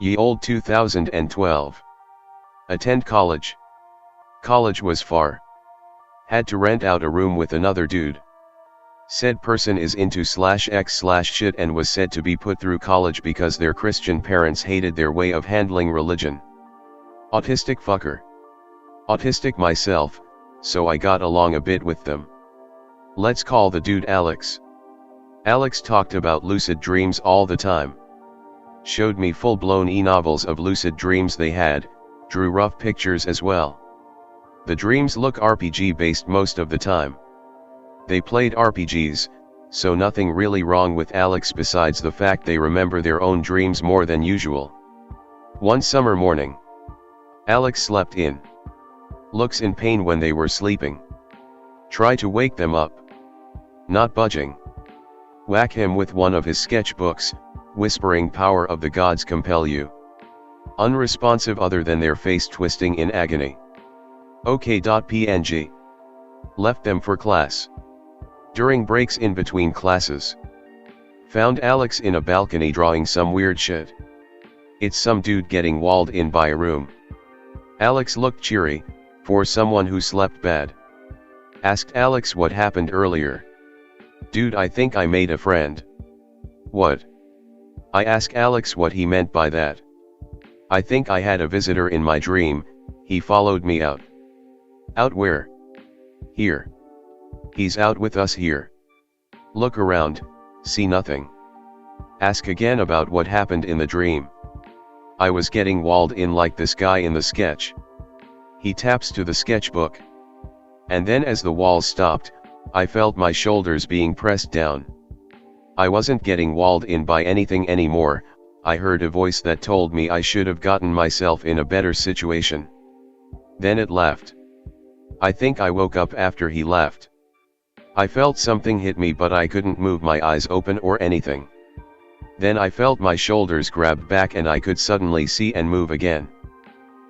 Ye old 2012. Attend college. College was far. Had to rent out a room with another dude. Said person is into /x/shit and was said to be put through college because their Christian parents hated their way of handling religion. Autistic fucker. Autistic myself, so I got along a bit with them. Let's call the dude Alex. Alex talked about lucid dreams all the time. Showed me full-blown e-novels of lucid dreams they had, drew rough pictures as well. The dreams look RPG based most of the time. They played RPGs, so nothing really wrong with Alex besides the fact they remember their own dreams more than usual. One summer morning, Alex slept in. Looks in pain when they were sleeping. Try to wake them up. Not budging. Whack him with one of his sketchbooks, whispering power of the gods compel you. Unresponsive other than their face twisting in agony. OK.png. Left them for class. During breaks in between classes. Found Alex in a balcony drawing some weird shit. It's some dude getting walled in by a room. Alex looked cheery, for someone who slept bad. Asked Alex what happened earlier. Dude, I think I made a friend. What? I asked Alex what he meant by that. I think I had a visitor in my dream, he followed me out. Out where? Here. He's out with us here. Look around, see nothing. Ask again about what happened in the dream. I was getting walled in like this guy in the sketch. He taps to the sketchbook. And then as the walls stopped, I felt my shoulders being pressed down. I wasn't getting walled in by anything anymore. I heard a voice that told me I should have gotten myself in a better situation. Then it left. I think I woke up after he left. I felt something hit me but I couldn't move my eyes open or anything. Then I felt my shoulders grabbed back and I could suddenly see and move again.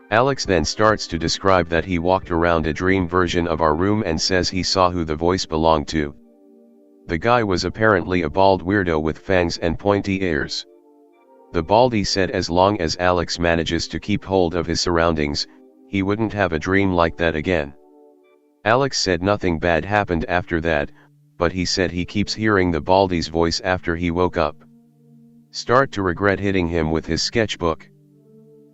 Alex then starts to describe that he walked around a dream version of our room and says he saw who the voice belonged to. The guy was apparently a bald weirdo with fangs and pointy ears. The baldy said as long as Alex manages to keep hold of his surroundings, he wouldn't have a dream like that again. Alex said nothing bad happened after that, but he said he keeps hearing the baldy's voice after he woke up. Start to regret hitting him with his sketchbook.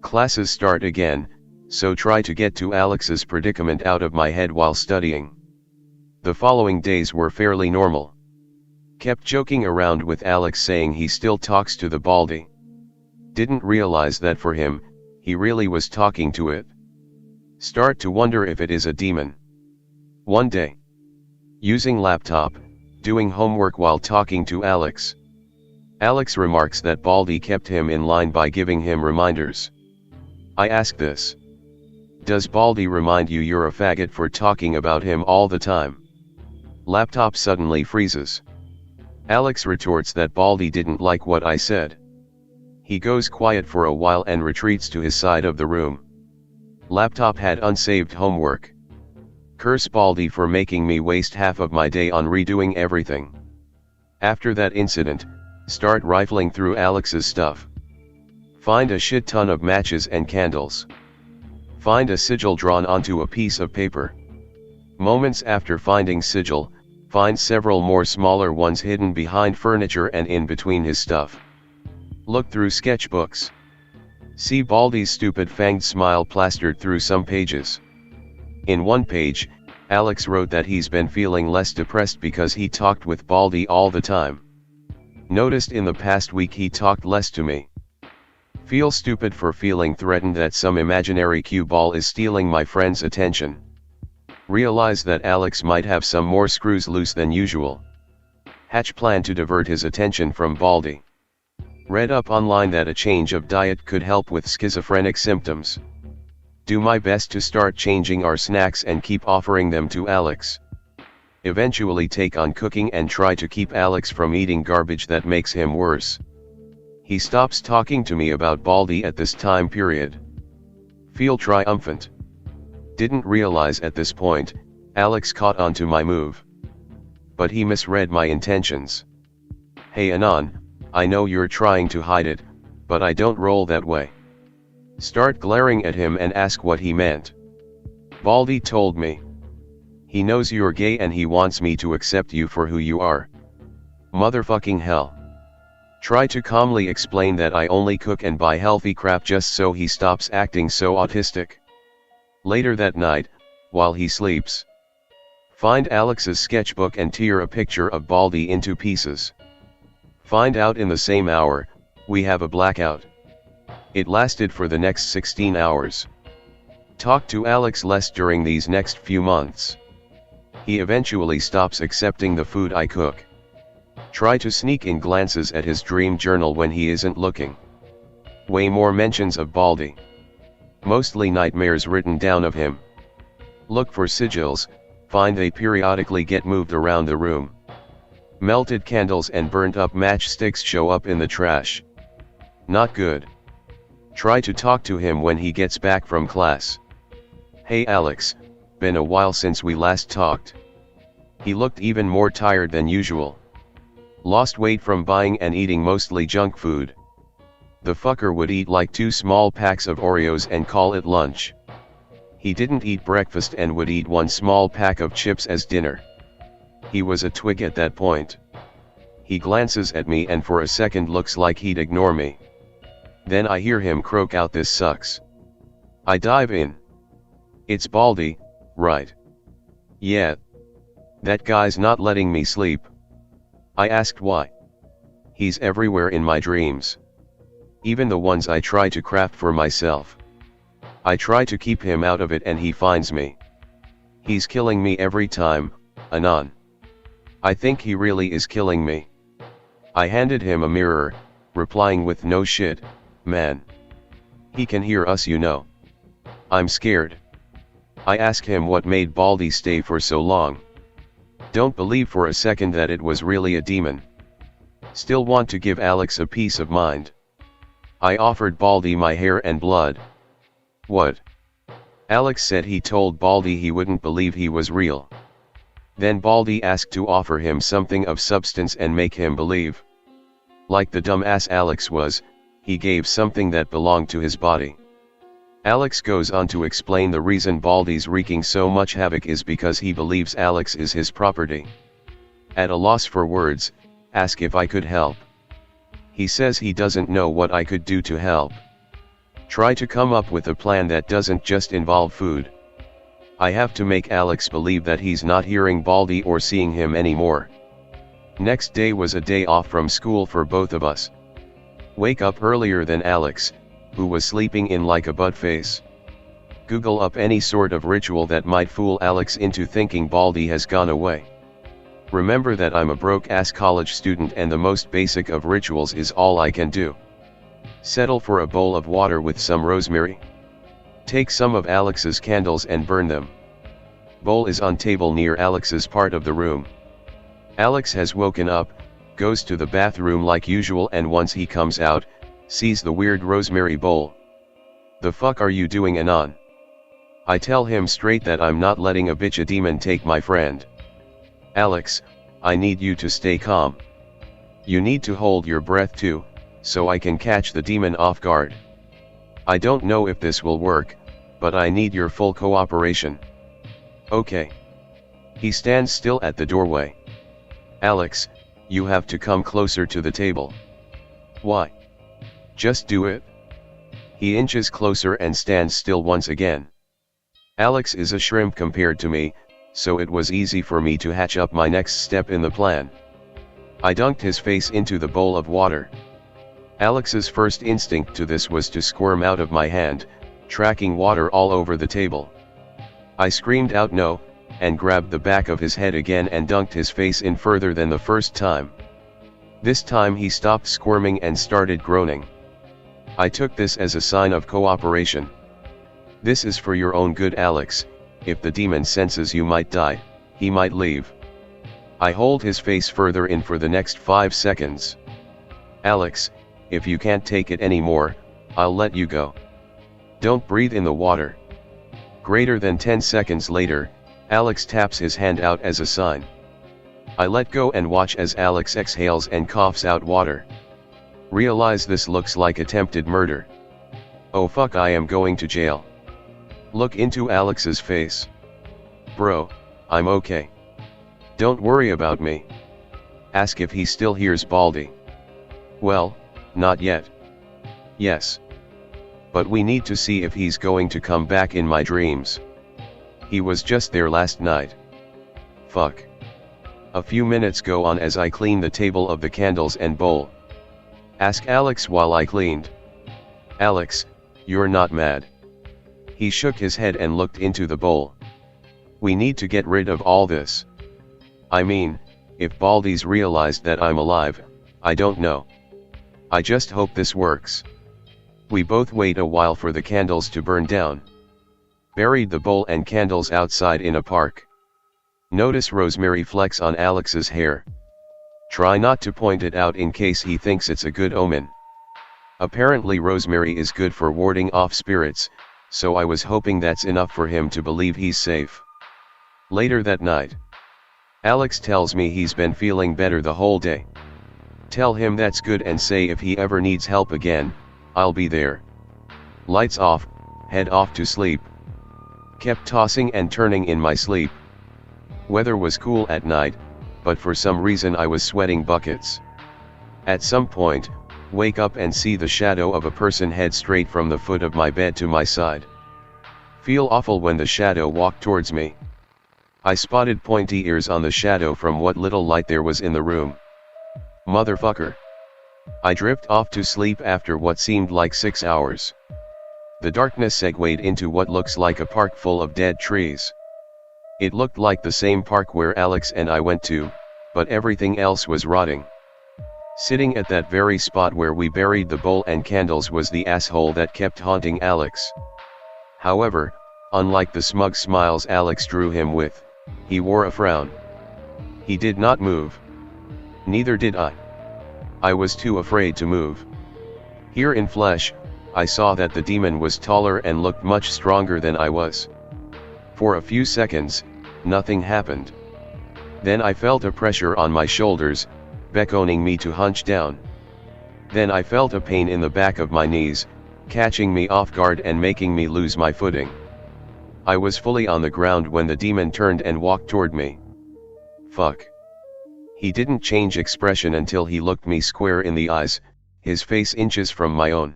Classes start again, so try to get to Alex's predicament out of my head while studying. The following days were fairly normal. Kept joking around with Alex saying he still talks to the baldy. Didn't realize that for him, he really was talking to it. Start to wonder if it is a demon. One day, using laptop, doing homework while talking to Alex. Alex remarks that baldy kept him in line by giving him reminders. I ask this. Does baldy remind you you're a faggot for talking about him all the time? Laptop suddenly freezes. Alex retorts that baldy didn't like what I said. He goes quiet for a while and retreats to his side of the room. Laptop had unsaved homework. Curse baldy for making me waste half of my day on redoing everything. After that incident, start rifling through Alex's stuff. Find a shit ton of matches and candles. Find a sigil drawn onto a piece of paper. Moments after finding sigil, find several more smaller ones hidden behind furniture and in between his stuff. Look through sketchbooks. See baldy's stupid fanged smile plastered through some pages. In one page, Alex wrote that he's been feeling less depressed because he talked with baldy all the time. Noticed in the past week he talked less to me. Feel stupid for feeling threatened that some imaginary cue ball is stealing my friend's attention. Realize that Alex might have some more screws loose than usual. Hatch plan to divert his attention from baldy. Read up online that a change of diet could help with schizophrenic symptoms. Do my best to start changing our snacks and keep offering them to Alex. Eventually take on cooking and try to keep Alex from eating garbage that makes him worse. He stops talking to me about baldy at this time period. Feel triumphant. Didn't realize at this point, Alex caught on to my move. But he misread my intentions. Hey Anon, I know you're trying to hide it, but I don't roll that way. Start glaring at him and ask what he meant. Baldy told me. He knows you're gay and he wants me to accept you for who you are. Motherfucking hell. Try to calmly explain that I only cook and buy healthy crap just so he stops acting so autistic. Later that night, while he sleeps, find Alex's sketchbook and tear a picture of Baldy into pieces. Find out in the same hour, we have a blackout. It lasted for the next 16 hours. Talk to Alex less during these next few months. He eventually stops accepting the food I cook. Try to sneak in glances at his dream journal when he isn't looking. Way more mentions of Baldy. Mostly nightmares written down of him. Look for sigils, find they periodically get moved around the room. Melted candles and burnt up matchsticks show up in the trash. Not good. Try to talk to him when he gets back from class. Hey Alex, been a while since we last talked. He looked even more tired than usual. Lost weight from buying and eating mostly junk food. The fucker would eat like 2 small packs of Oreos and call it lunch. He didn't eat breakfast and would eat 1 small pack of chips as dinner. He was a twig at that point. He glances at me and for a second looks like he'd ignore me. Then I hear him croak out, "This sucks." I dive in. It's Baldy, right? Yeah. That guy's not letting me sleep. I asked why. He's everywhere in my dreams. Even the ones I try to craft for myself. I try to keep him out of it and he finds me. He's killing me every time, Anon. I think he really is killing me. I handed him a mirror, replying with, "No shit, man. He can hear us, you know." I'm scared. I ask him what made Baldy stay for so long. Don't believe for a second that it was really a demon. Still want to give Alex a peace of mind. I offered Baldy my hair and blood. What? Alex said he told Baldy he wouldn't believe he was real. Then Baldy asked to offer him something of substance and make him believe. Like the dumbass Alex was, he gave something that belonged to his body. Alex goes on to explain the reason Baldy's wreaking so much havoc is because he believes Alex is his property. At a loss for words, ask if I could help. He says he doesn't know what I could do to help. Try to come up with a plan that doesn't just involve food. I have to make Alex believe that he's not hearing Baldy or seeing him anymore. Next day was a day off from school for both of us. Wake up earlier than Alex, who was sleeping in like a butt face. Google up any sort of ritual that might fool Alex into thinking Baldy has gone away. Remember that I'm a broke-ass college student and the most basic of rituals is all I can do. Settle for a bowl of water with some rosemary. Take some of Alex's candles and burn them. Bowl is on table near Alex's part of the room. Alex has woken up, goes to the bathroom like usual, and once he comes out, sees the weird rosemary bowl. "The fuck are you doing, Anon?" I tell him straight that I'm not letting a bitch, a demon, take my friend. "Alex, I need you to stay calm. You need to hold your breath too, so I can catch the demon off guard. I don't know if this will work, but I need your full cooperation." "Okay." He stands still at the doorway. "Alex, you have to come closer to the table." "Why?" "Just do it." He inches closer and stands still once again. Alex is a shrimp compared to me, so it was easy for me to hatch up my next step in the plan. I dunked his face into the bowl of water. Alex's first instinct to this was to squirm out of my hand, tracking water all over the table. I screamed out no, and grabbed the back of his head again and dunked his face in further than the first time. This time he stopped squirming and started groaning. I took this as a sign of cooperation. "This is for your own good, Alex. If the demon senses you might die, he might leave." I hold his face further in for the next 5 seconds. "Alex, if you can't take it anymore, I'll let you go. Don't breathe in the water." Greater than 10 seconds later, Alex taps his hand out as a sign. I let go and watch as Alex exhales and coughs out water. Realize this looks like attempted murder. Oh fuck, I am going to jail. Look into Alex's face. Bro, I'm okay. Don't worry about me. Ask if he still hears Baldi. Well, not yet. Yes. But we need to see if he's going to come back in my dreams. He was just there last night. Fuck. A few minutes go on as I clean the table of the candles and bowl. Ask Alex while I cleaned. Alex, you're not mad. He shook his head and looked into the bowl. We need to get rid of all this. I mean, if Baldi's realized that I'm alive, I don't know. I just hope this works. We both wait a while for the candles to burn down. Buried the bowl and candles outside in a park. Notice Rosemary flecks on Alex's hair. Try not to point it out in case he thinks it's a good omen. Apparently rosemary is good for warding off spirits, so I was hoping that's enough for him to believe he's safe. Later that night, Alex tells me he's been feeling better the whole day. Tell him that's good and say if he ever needs help again, I'll be there. Lights off, head off to sleep. Kept tossing and turning in my sleep. Weather was cool at night, but for some reason I was sweating buckets. At some point, wake up and see the shadow of a person head straight from the foot of my bed to my side. Feel awful when the shadow walked towards me. I spotted pointy ears on the shadow from what little light there was in the room. Motherfucker. I dripped off to sleep after what seemed like 6 hours. The darkness segued into what looks like a park full of dead trees. It looked like the same park where Alex and I went to, but everything else was rotting. Sitting at that very spot where we buried the bowl and candles was the asshole that kept haunting Alex. However, unlike the smug smiles Alex drew him with, he wore a frown. He did not move. Neither did I. I was too afraid to move. Here in flesh, I saw that the demon was taller and looked much stronger than I was. For a few seconds, nothing happened. Then I felt a pressure on my shoulders, beckoning me to hunch down. Then I felt a pain in the back of my knees, catching me off guard and making me lose my footing. I was fully on the ground when the demon turned and walked toward me. Fuck. He didn't change expression until he looked me square in the eyes, his face inches from my own.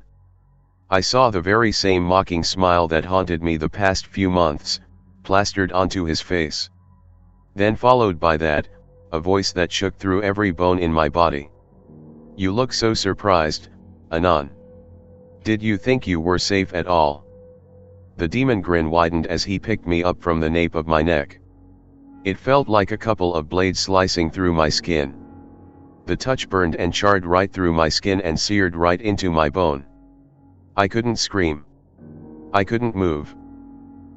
I saw the very same mocking smile that haunted me the past few months, plastered onto his face. Then followed by that, a voice that shook through every bone in my body. You look so surprised, Anon. Did you think you were safe at all? The demon grin widened as he picked me up from the nape of my neck. It felt like a couple of blades slicing through my skin. The touch burned and charred right through my skin and seared right into my bone. I couldn't scream. I couldn't move.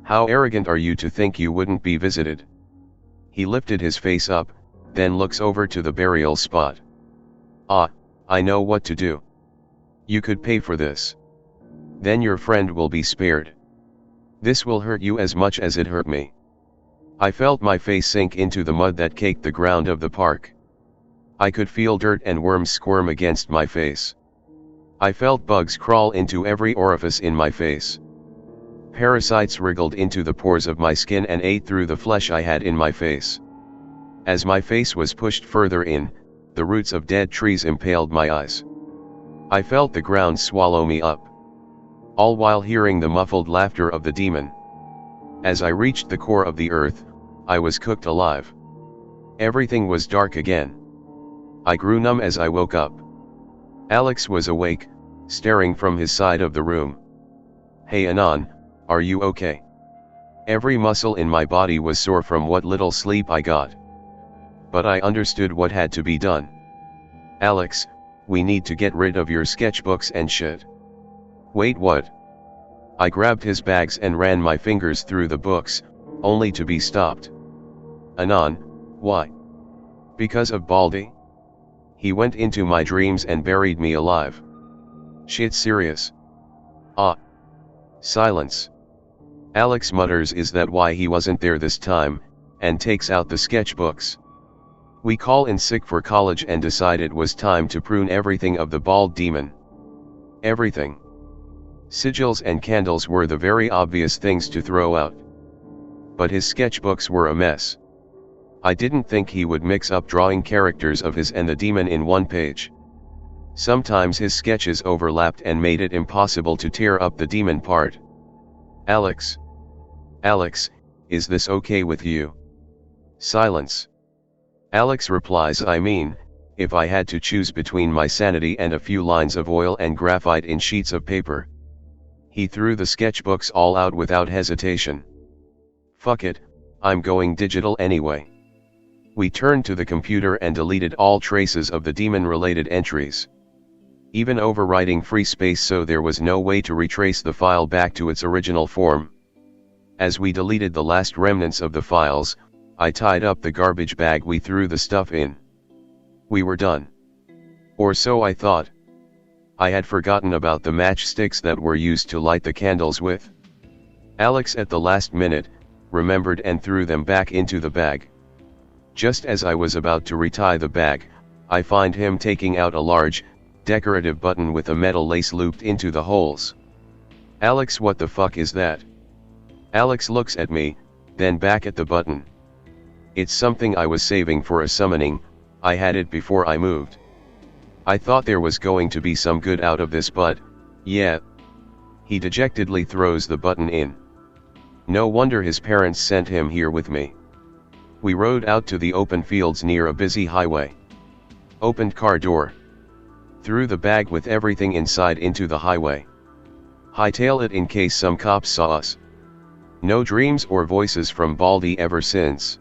How arrogant are you to think you wouldn't be visited? He lifted his face up, then looks over to the burial spot. Ah, I know what to do. You could pay for this. Then your friend will be spared. This will hurt you as much as it hurt me. I felt my face sink into the mud that caked the ground of the park. I could feel dirt and worms squirm against my face. I felt bugs crawl into every orifice in my face. Parasites wriggled into the pores of my skin and ate through the flesh I had in my face. As my face was pushed further in, the roots of dead trees impaled my eyes. I felt the ground swallow me up. All while hearing the muffled laughter of the demon. As I reached the core of the earth, I was cooked alive. Everything was dark again. I grew numb as I woke up. Alex was awake, staring from his side of the room. Hey Anon, are you okay? Every muscle in my body was sore from what little sleep I got. But I understood what had to be done. Alex, we need to get rid of your sketchbooks and shit. Wait, what? I grabbed his bags and ran my fingers through the books, only to be stopped. Anon, why? Because of Baldi? He went into my dreams and buried me alive. Shit, serious? Ah. Silence. Alex mutters, is that why he wasn't there this time, and takes out the sketchbooks. We call in sick for college and decide it was time to prune everything of the bald demon. Everything. Sigils and candles were the very obvious things to throw out. But his sketchbooks were a mess. I didn't think he would mix up drawing characters of his and the demon in one page. Sometimes his sketches overlapped and made it impossible to tear up the demon part. Alex. Alex, is this okay with you? Silence. Alex replies, I mean, if I had to choose between my sanity and a few lines of oil and graphite in sheets of paper. He threw the sketchbooks all out without hesitation. Fuck it, I'm going digital anyway. We turned to the computer and deleted all traces of the demon-related entries. Even overwriting free space so there was no way to retrace the file back to its original form. As we deleted the last remnants of the files, I tied up the garbage bag we threw the stuff in. We were done. Or so I thought. I had forgotten about the matchsticks that were used to light the candles with. Alex at the last minute, remembered and threw them back into the bag. Just as I was about to retie the bag, I find him taking out a large, decorative button with a metal lace looped into the holes. Alex, what the fuck is that? Alex looks at me, then back at the button. It's something I was saving for a summoning, I had it before I moved. I thought there was going to be some good out of this, but, yeah. He dejectedly throws the button in. No wonder his parents sent him here with me. We rode out to the open fields near a busy highway. Opened car door. Threw the bag with everything inside into the highway. Hightail it in case some cops saw us. No dreams or voices from Baldy ever since.